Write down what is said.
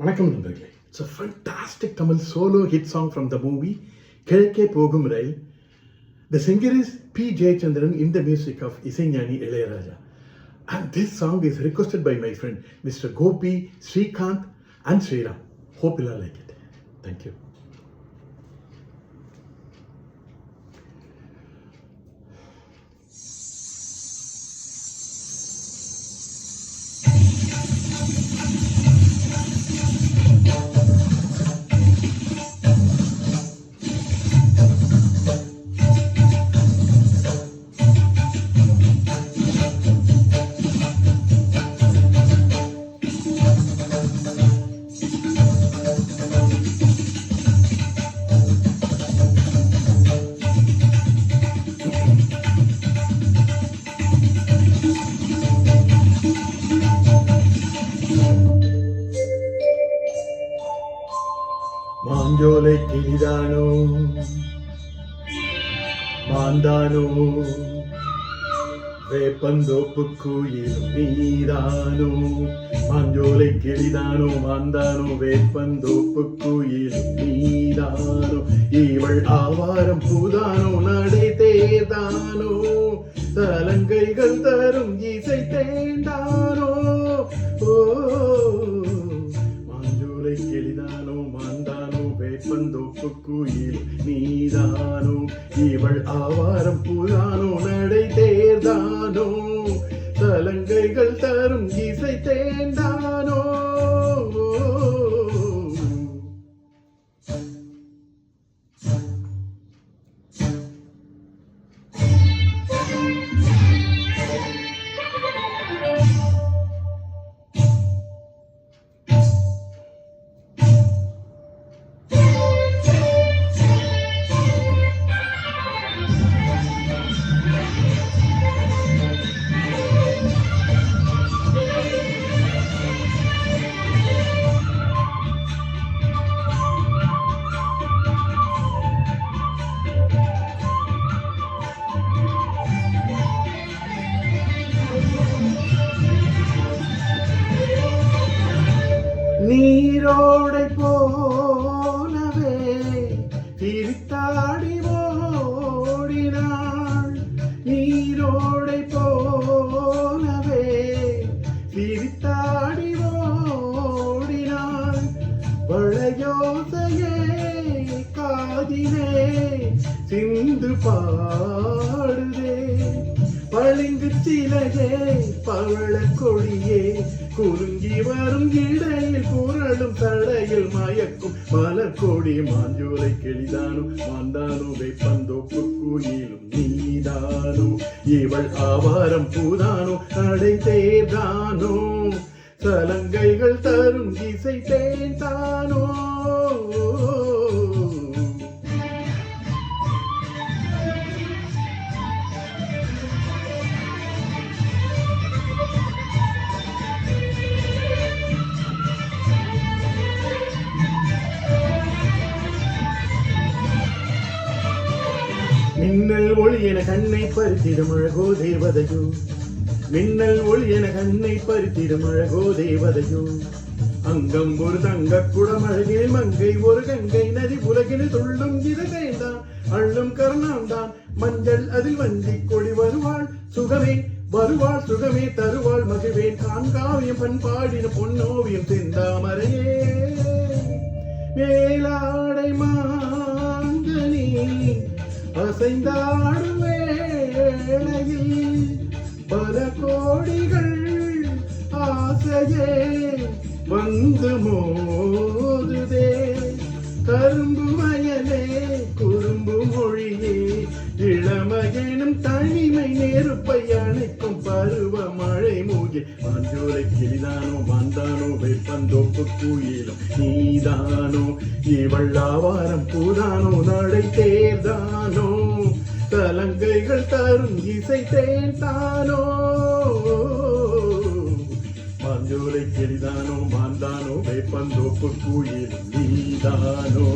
வணக்கம் நண்பர்களே. It's a fantastic Tamil solo hit song from the movie கிழக்கே போகும் ரயில். The singer is P. Jayachandran in the music of Isaignani Ilayaraja. And this song is requested by my friend Mr. Gopi, Srikanth and Sriram. Hope you'll like it. Thank you. Manjolai கிளிதானோ மாந்தானோ வேப்பந்தோப்பு குயிலும் நீதானோ. Manjolai கிளிதானோ மாந்தானோ வேப்பந்தோப்பு குயிலும் நீதானோ. இவள் ஆவாரம் பூதானோ நடை தேதானோ தலங்கைகள் தரும் இசை தேண்டானோ. ஓ மாஞ்சோலை கிளிதானோ மாந்தானோ வேப்பந்தோப்பு குயில் நீதானோ. இவள் ஆவாரம் பூதானோ நடை தேர்தானோ தலங்கைகள் தரும் இசை தேண்டானோ. நீரோடை போலவே திரித்தாடி ஓடினாள். நீரோடை போலவே திரித்தாடி ஓடினாள். வளையோசையே காதிலே சிந்து பாடுதே. பளிங்கு சிலையே பவள கொடியே குலுங்கி வரும் இடையில் புரளும் தடையில் மயக்கும் மலர் கொடி. மாஞ்சோலை கிளிதானோ மாந்தானோ வேப்பந்தோப்பு குயிலும் நீதானோ. இவள் ஆவாரம் பூதானோ நடை தேர்தானோ சலங்கைகள் தரும் இசை தேந்தானோ. மின்னல் ஒளி என கண்ணை பறித்திடும் அழகோ தேவதையோ. மின்னல் ஒளி என கண்ணை பறித்திடும் அழகோ தேவதையோ. அங்கம் ஒரு தங்க குடமழகில் மங்கை ஒரு கங்கை நதி உலகில் துள்ளும் இதழ்தான் அள்ளும் கர்ணாந்தான். மஞ்சள் அதில் வஞ்சி கொடி வருவாள் சுகமே வருவாள் சுகமே தருவாள் மகிழ்வேன். காண்காவியம் பண்பாடின பொன்னோவியம் செந்தாமரையே. மேலாடை மாங்கனி அசைந்தாடும் வேளையில் பல கோடிகள் ஆசையே வந்து மோதுதே. கரும்பு வயலே குறும்பு மொழியே இளமையெனும் தனிமை நெருப்பை அணைக்கும் பருவ மழை மூகி. மாஞ்சோலை கிளிதானோ மாந்தானோ வேப்பந்தோப்பு குயிலும் நீதானோ. இவள் ஆவாரம் பூதானோ நடை தேர்தானோ தலங்கைகள் தரும் இசை தேந்தானோ. மாஞ்சோலை கிளிதானோ மாந்தானோ வேப்பந்தோப்பு குயிலும் நீதானோ.